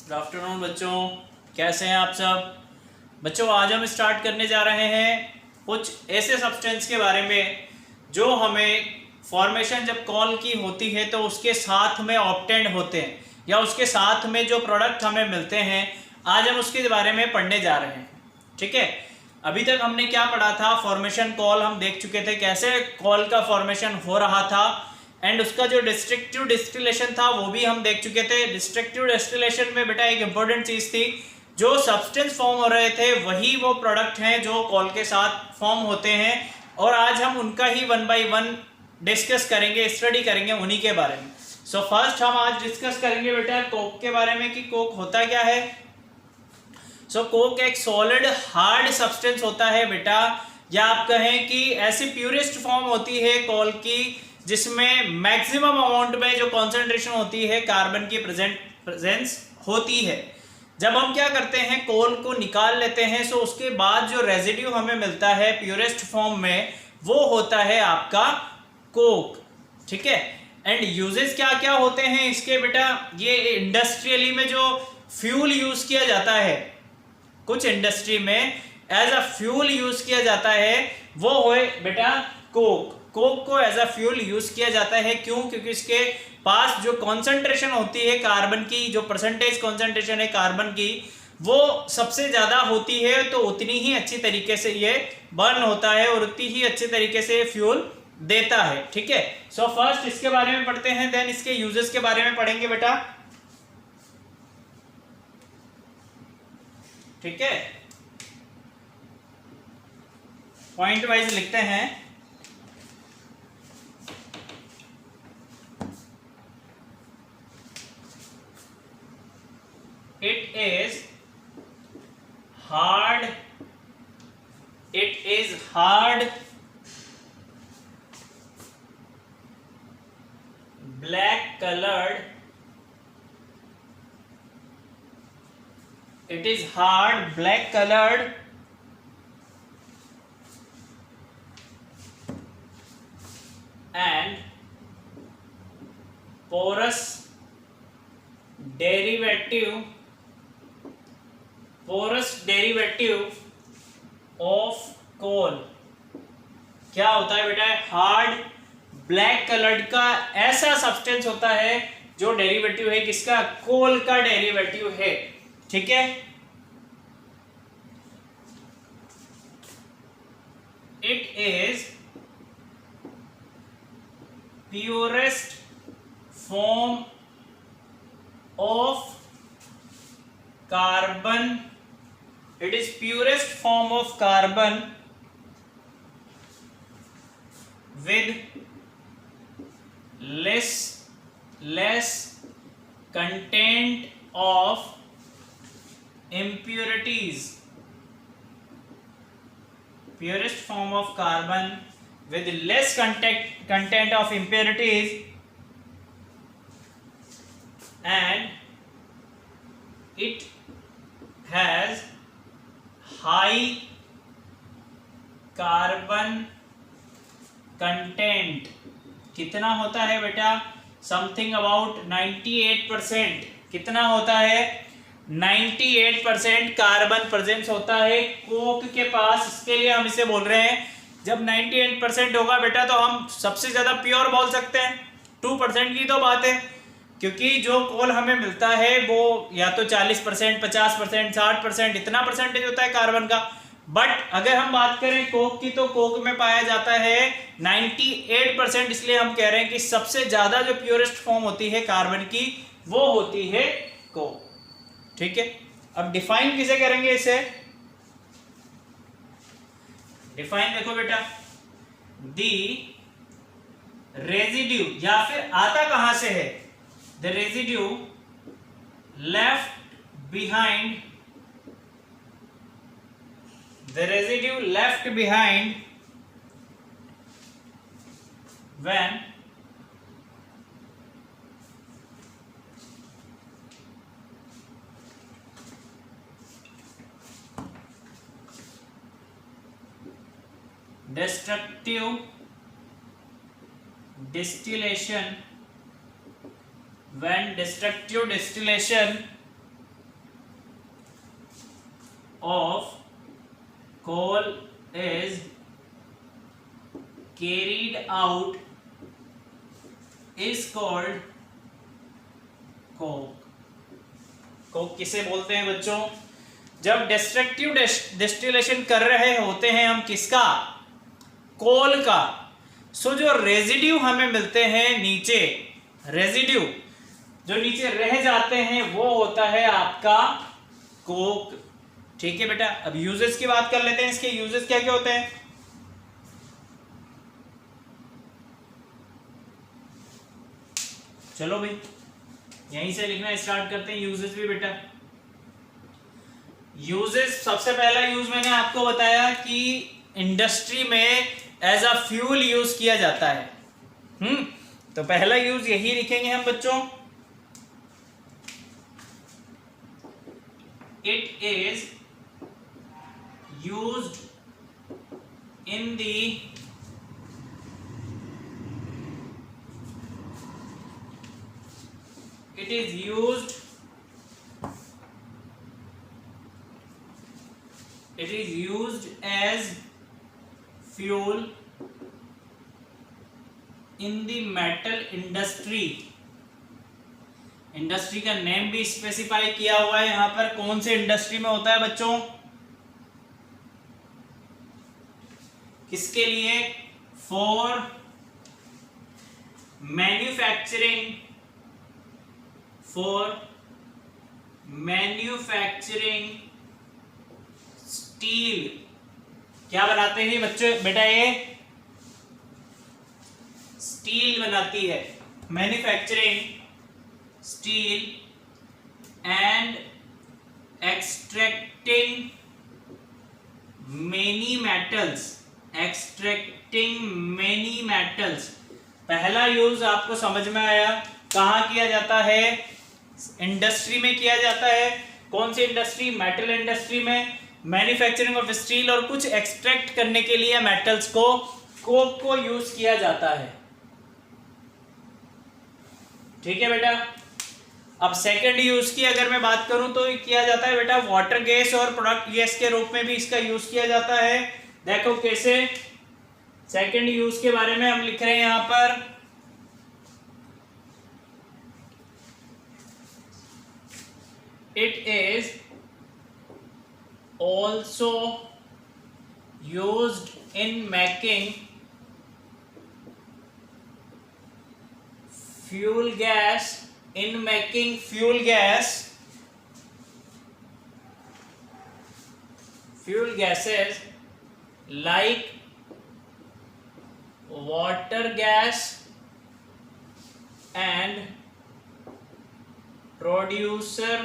Good afternoon बच्चों, कैसे हैं आप सब। बच्चों आज हम स्टार्ट करने जा रहे हैं कुछ ऐसे सब्सटेंस के बारे में जो हमें फॉर्मेशन जब कॉल की होती है तो उसके साथ में ऑब्टेंड होते हैं या उसके साथ में जो प्रोडक्ट हमें मिलते हैं, आज हम उसके बारे में पढ़ने जा रहे हैं। ठीक है, अभी तक हमने क्या पढ़ा था, फॉर्मेशन कॉल हम देख चुके थे, कैसे कॉल का फॉर्मेशन हो रहा था एंड उसका जो डिस्ट्रक्टिव डिस्टिलेशन था वो भी हम देख चुके थे। डिस्ट्रक्टिव डिस्टिलेशन में बेटा एक इंपॉर्टेंट चीज थी, जो सब्सटेंस फॉर्म हो रहे थे वही वो प्रोडक्ट हैं जो कॉल के साथ फॉर्म होते हैं, और आज हम उनका ही वन बाय वन डिस्कस करेंगे, स्टडी करेंगे उन्हीं के बारे में। सो फर्स्ट हम आज डिस्कस करेंगे बेटा कोक के बारे में कि कोक होता क्या है। सो कोक एक सॉलिड हार्ड सब्सटेंस होता है बेटा, या आप कहें कि ऐसी प्यूरेस्ट फॉर्म होती है कॉल की जिसमें मैक्सिमम अमाउंट में जो कॉन्सेंट्रेशन होती है कार्बन की प्रेजेंस होती है। जब हम क्या करते हैं, कोल को निकाल लेते हैं, सो उसके बाद जो रेजिड्यू हमें मिलता है प्यूरेस्ट फॉर्म में वो होता है आपका कोक। ठीक है, एंड यूजेस क्या क्या होते हैं इसके बेटा, ये इंडस्ट्रियली में जो फ्यूल यूज किया जाता है, कुछ इंडस्ट्री में एज अ फ्यूल यूज किया जाता है वो है बेटा कोक। कोक को एज अ फ्यूल यूज किया जाता है, क्यों? क्योंकि इसके पास जो कॉन्सेंट्रेशन होती है कार्बन की, जो परसेंटेज कॉन्सेंट्रेशन है कार्बन की, वो सबसे ज्यादा होती है, तो उतनी ही अच्छी तरीके से ये बर्न होता है और उतनी ही अच्छे तरीके से फ्यूल देता है। ठीक है, सो फर्स्ट इसके बारे में पढ़ते हैं, देन इसके यूजेस के बारे में पढ़ेंगे बेटा। ठीक है, पॉइंट वाइज लिखते हैं। It is hard, black colored, it is hard black colored and porous derivative of coal. क्या होता है बेटा, हार्ड ब्लैक कलर्ड का ऐसा सब्सटेंस होता है जो डेरिवेटिव है किसका, कोल का डेरिवेटिव है। ठीक है, it is purest form of carbon, it is purest form of carbon with less content of impurities, purest form of carbon with less content of impurities and it has high carbon content। कितना होता है बेटा, something about 98%। कितना होता है, 98% carbon presence होता है Coke के पास। इसके लिए हम इसे बोल रहे हैं, जब 98% होगा बेटा तो हम सबसे ज्यादा प्योर बोल सकते हैं। 2% की तो बात है, क्योंकि जो कोल हमें मिलता है वो या तो 40%, 50%, 60% इतना परसेंटेज होता है कार्बन का। बट अगर हम बात करें कोक की, तो कोक में पाया जाता है 98%। इसलिए हम कह रहे हैं कि सबसे ज्यादा जो प्योरेस्ट फॉर्म होती है कार्बन की वो होती है कोक। ठीक है, अब डिफाइन किसे करेंगे इसे, डिफाइन देखो बेटा, दी रेजिड्यू, या फिर आता कहां से है, the residue left behind when destructive distillation, when destructive distillation of coal is carried out is called coke. Coke किसे बोलते हैं बच्चों? जब डिस्ट्रक्टिव डिस्टिलेशन कर रहे होते हैं हम किसका? कोल का। सो जो रेजिड्यू हमें मिलते हैं नीचे, रेजिड्यू जो नीचे रह जाते हैं वो होता है आपका कोक। ठीक है बेटा, अब यूजेस की बात कर लेते हैं। इसके यूजेस क्या क्या होते हैं? चलो भाई यहीं से लिखना स्टार्ट करते हैं यूजेस भी बेटा। यूजेस, सबसे पहला यूज मैंने आपको बताया कि इंडस्ट्री में एज अ फ्यूल यूज किया जाता है। तो पहला यूज यही लिखेंगे हम बच्चों। It is used in the it is used as fuel in the metal industry। Industry का नेम भी स्पेसिफाई किया हुआ है यहां पर, कौन से इंडस्ट्री में होता है बच्चों, किसके लिए? For manufacturing, for manufacturing steel। क्या बनाते हैं बच्चे बेटा? ये स्टील बनाती है, manufacturing steel and extracting many metals, extracting many metals. पहला यूज आपको समझ में आया, कहाँ किया जाता है? इंडस्ट्री में किया जाता है। कौन सी इंडस्ट्री? मेटल इंडस्ट्री में, मैन्युफैक्चरिंग ऑफ स्टील, और कुछ एक्सट्रैक्ट करने के लिए मेटल्स को, कोक को यूज किया जाता है। ठीक है बेटा। अब सेकंड यूज की अगर मैं बात करूं तो किया जाता है बेटा वाटर गैस और प्रोडक्ट गैस के रूप में भी इसका यूज किया जाता है। देखो कैसे, सेकंड यूज के बारे में हम लिख रहे हैं यहां पर। It is also used in making fuel gas, in making fuel gas, fuel gases like water gas and producer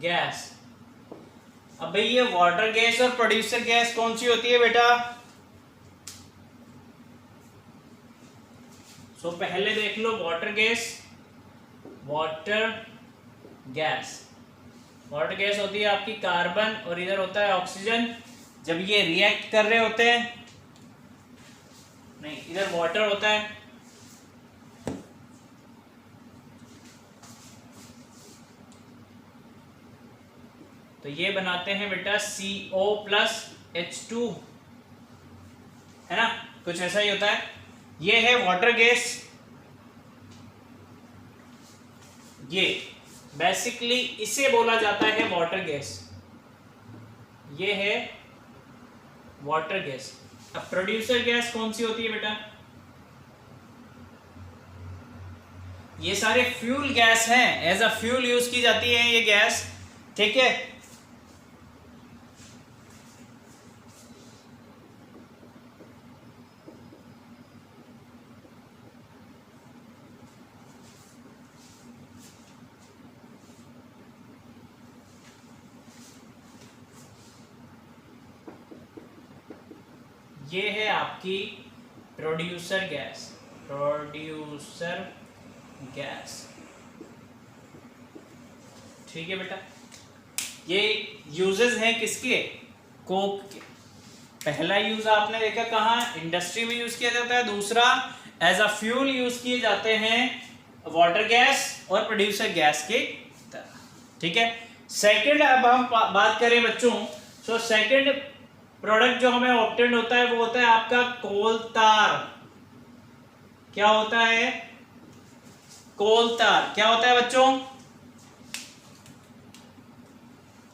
gas. अब भाई ये वाटर गैस और प्रोड्यूसर गैस कौन सी होती है बेटा? सो पहले देख लो water gas. Water gas, water gas होती है आपकी कार्बन और इधर होता है ऑक्सीजन। जब ये रिएक्ट कर रहे होते हैं, नहीं इधर वाटर होता है, तो ये बनाते हैं बेटा CO+H2, है ना, कुछ ऐसा ही होता है। ये है वाटर गैस, ये बेसिकली इसे बोला जाता है वाटर गैस। ये है वाटर गैस। अब प्रोड्यूसर गैस कौन सी होती है बेटा? ये सारे फ्यूल गैस हैं, एज अ फ्यूल यूज की जाती है ये गैस। ठीक है, ये है आपकी प्रोड्यूसर गैस, प्रोड्यूसर गैस। ठीक है बेटा, ये यूजेस हैं किसके? कोक के। पहला यूज आपने देखा कहाँ? इंडस्ट्री में यूज किया जाता है। दूसरा एज अ फ्यूल यूज किए जाते हैं वाटर गैस और प्रोड्यूसर गैस के तरह। ठीक है, सेकंड अब हम बात करें बच्चों, तो सेकंड प्रोडक्ट जो हमें ऑब्टेन होता है वो होता है आपका कोल तार। क्या होता है? कोल तार। क्या होता है बच्चों?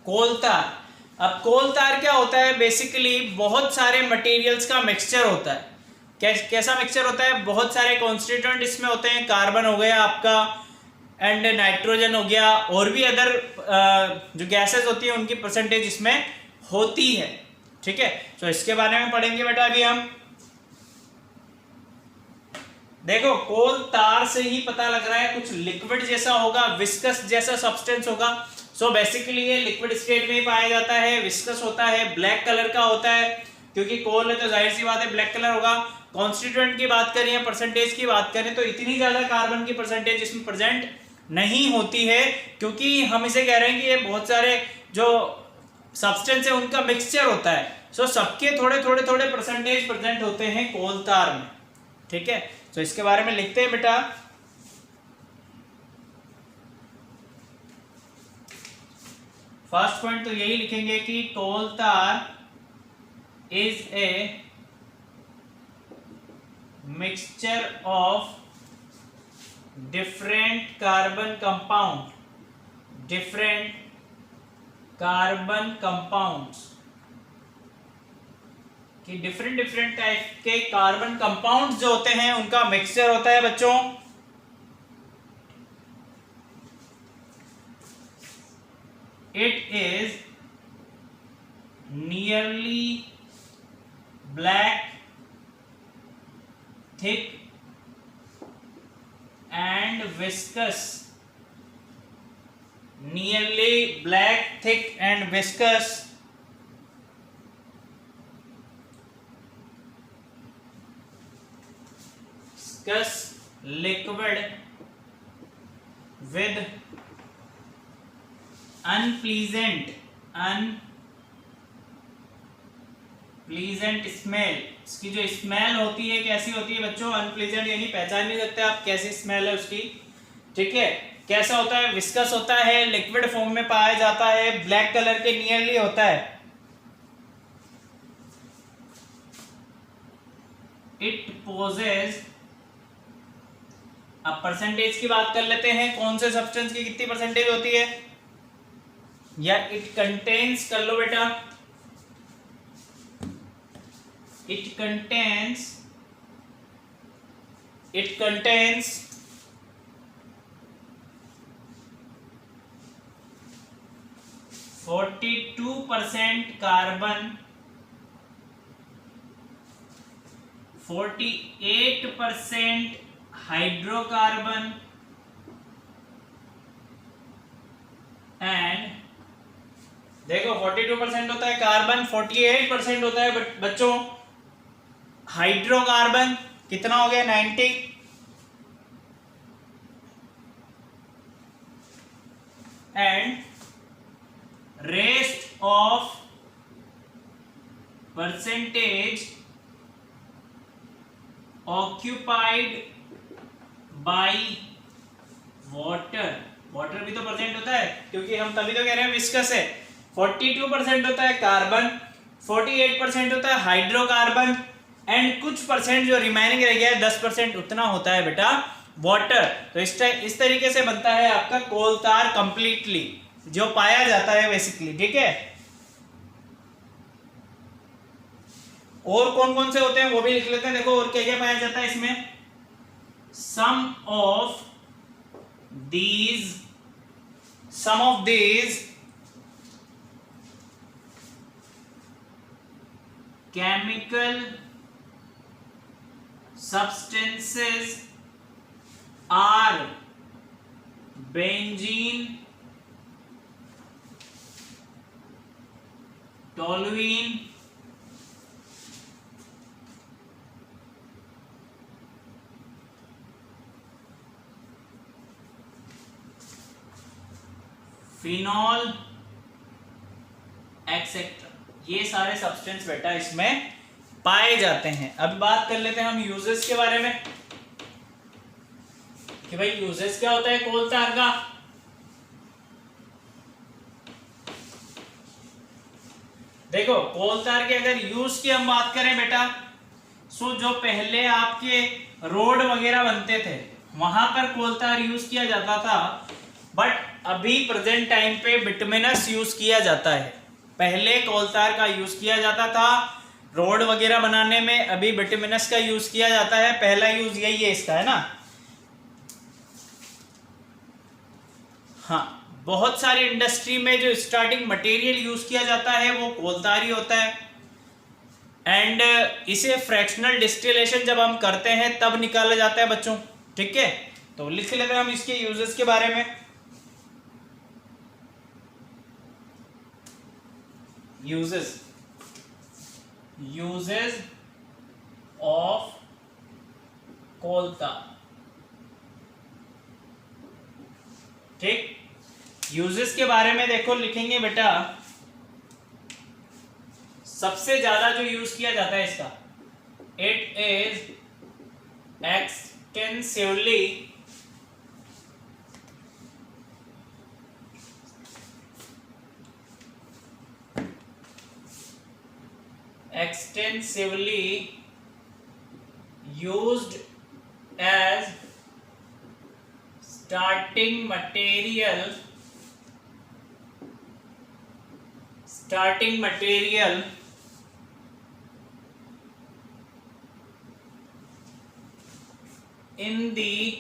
कोल तार। अब कोल तार क्या होता है? बेसिकली बहुत सारे मटेरियल्स का मिक्सचर होता है। कैसा मिक्सचर होता है? बहुत सारे कॉन्स्टिट्यूएंट इसमें होते हैं। कार्बन हो गया आपका, एंड नाइट्रोजन हो गया, और भी अदर जो गैसेस होती है उनकी परसेंटेज इसमें होती है। ठीक है, तो इसके बारे में पढ़ेंगे बेटा अभी हम। देखो, कोल तार से ही पता लग रहा है कुछ लिक्विड जैसा होगा, विस्कस जैसा सब्सटेंस होगा। सो बेसिकली ये लिक्विड स्टेट में ही पाया जाता है, विस्कस होता है, ब्लैक कलर का होता है, क्योंकि कोल है तो जाहिर सी बात है ब्लैक कलर होगा। कॉन्स्टिट्यूएंट की बात करें, परसेंटेज की बात करें, तो इतनी ज्यादा कार्बन की परसेंटेज इसमें प्रेजेंट नहीं होती है, क्योंकि हम इसे कह रहे हैं कि ये बहुत सारे जो सब्सटेंस है उनका मिक्सचर होता है। सो सबके थोड़े थोड़े थोड़े परसेंटेज प्रेजेंट होते हैं कोल तार में। ठीक है, तो इसके बारे में लिखते हैं बेटा। फर्स्ट पॉइंट तो यही लिखेंगे कि कोल तार is a mixture of different carbon compound, different carbon compounds, कि डिफरेंट डिफरेंट टाइप के कार्बन कंपाउंड्स जो होते हैं उनका मिक्सचर होता है बच्चों। It is nearly black, thick and viscous, nearly black, thick and viscous, liquid with unpleasant smell। इसकी जो स्मेल होती है कैसी होती है बच्चों? अनप्लीजेंट, यानी पहचान नहीं सकते आप कैसी स्मेल है उसकी। ठीक है, कैसा होता है? विस्कस होता है, लिक्विड फॉर्म में पाया जाता है, ब्लैक कलर के नियरली होता है। इट पोजेस, अब परसेंटेज की बात कर लेते हैं, कौन से सब्सटेंस की कितनी परसेंटेज होती है, या इट कंटेन्स कर लो बेटा। It contains 42% carbon, 48% hydrocarbon and, देखो 42% होता है कार्बन, 48% होता है बच्चों हाइड्रोकार्बन। कितना हो गया? 90। And rest of percentage occupied by water. Water भी तो परसेंट होता है, क्योंकि हम तभी तो कह रहे हैं विस्कस है। 42% होता है कार्बन, 48% होता है हाइड्रोकार्बन, एंड कुछ परसेंट जो रिमेनिंग रह गया है 10% उतना होता है बेटा वाटर। तो इस तरीके से बनता है आपका कोल तार कंप्लीटली, जो पाया जाता है बेसिकली। ठीक है, और कौन कौन से होते हैं वो भी लिख लेते हैं। देखो और क्या क्या पाया जाता है इसमें। some of these chemical substances are benzene, toluene, phenol etcetera. ये सारे सब्सटेंस बेटा इसमें पाए जाते हैं। अब बात कर लेते हैं हम यूजेस के बारे में कि भाई यूजेस क्या होता है कोल तार का। देखो कोल तार के अगर यूज की हम बात करें बेटा, सो जो पहले आपके रोड वगैरह बनते थे वहां पर कोल तार यूज किया जाता था, बट अभी प्रेजेंट टाइम पे बिटुमिनस यूज किया जाता है। पहले कोल तार का यूज किया जाता था रोड वगैरह बनाने में, अभी बिटुमिनस का यूज किया जाता है। पहला यूज यही है इसका, है ना। हाँ, बहुत सारी इंडस्ट्री में जो स्टार्टिंग मटेरियल यूज किया जाता है वो कोल तार ही होता है, एंड इसे फ्रैक्शनल डिस्टिलेशन जब हम करते हैं तब निकाला जाता है बच्चों। ठीक है, तो लिख लेते हैं हम इसके यूजेस के बारे में। यूजेस ऑफ कोल तार। ठीक, यूजेस के बारे में देखो लिखेंगे बेटा, सबसे ज्यादा जो यूज किया जाता है इसका, it is extensively used as starting material in the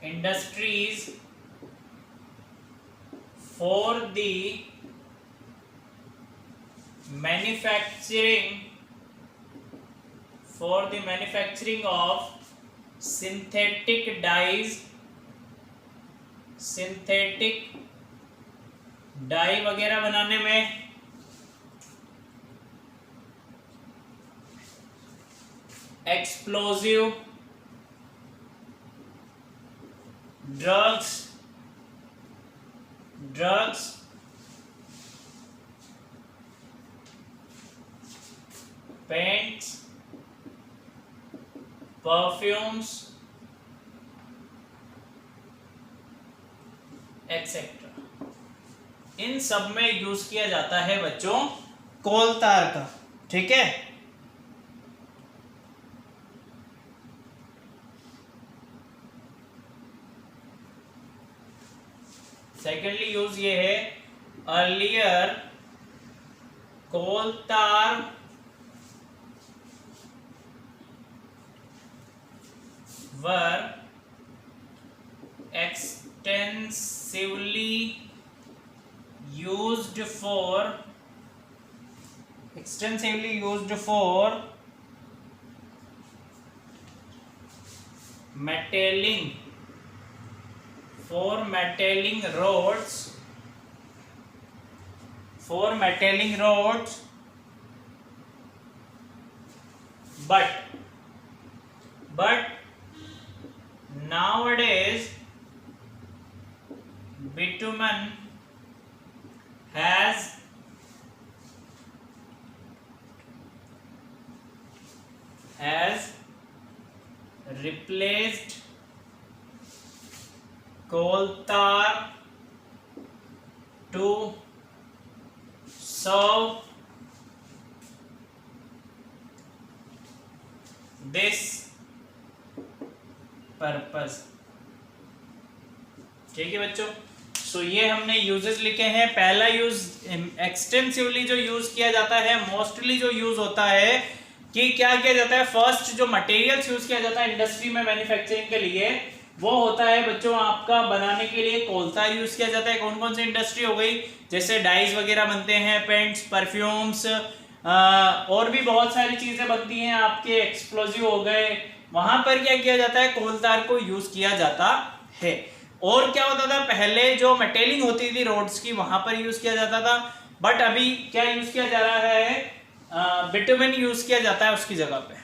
industries for the manufacturing of synthetic dyes, dye वगैरह बनाने में, explosive drugs, paints, perfumes etcetera, इन सब में यूज किया जाता है बच्चों कोल तार का। ठीक है, सेकेंडली यूज ये है, अर्लियर कोल तार वर extensively used for metalling roads, but nowadays bitumen has replaced coal tar to serve this purpose। ठीक है बच्चों, सो ये हमने यूजेस लिखे हैं। पहला यूज एक्सटेंसिवली जो यूज किया जाता है, मोस्टली जो यूज होता है कि क्या किया जाता है, फर्स्ट जो मटेरियल्स यूज किया जाता है इंडस्ट्री में मैन्युफैक्चरिंग के लिए, वो होता है बच्चों आपका बनाने के लिए कोल तार यूज किया जाता है। कौन कौन सी इंडस्ट्री हो गई, जैसे डाइज वगैरह बनते हैं, पेंट्स, परफ्यूम्स, और भी बहुत सारी चीजें बनती हैं आपके, एक्सप्लोजिव हो गए, वहां पर क्या किया जाता है, कोल तार को यूज किया जाता है। और क्या होता था, पहले जो मेटेलिंग होती थी रोड्स की, वहां पर यूज किया जाता था, बट अभी क्या यूज किया जा रहा है, बिटुमेन यूज किया जाता है उसकी जगह पे।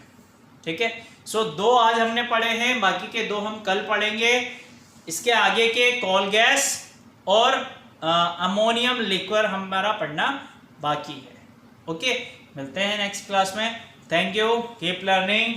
ठीक है, सो 2 आज हमने पढ़े हैं, बाकी के 2 हम कल पढ़ेंगे। इसके आगे के कोल गैस और अमोनियम लिक्विड हमारा पढ़ना बाकी है। ओके, मिलते हैं नेक्स्ट क्लास में। Thank you, keep learning.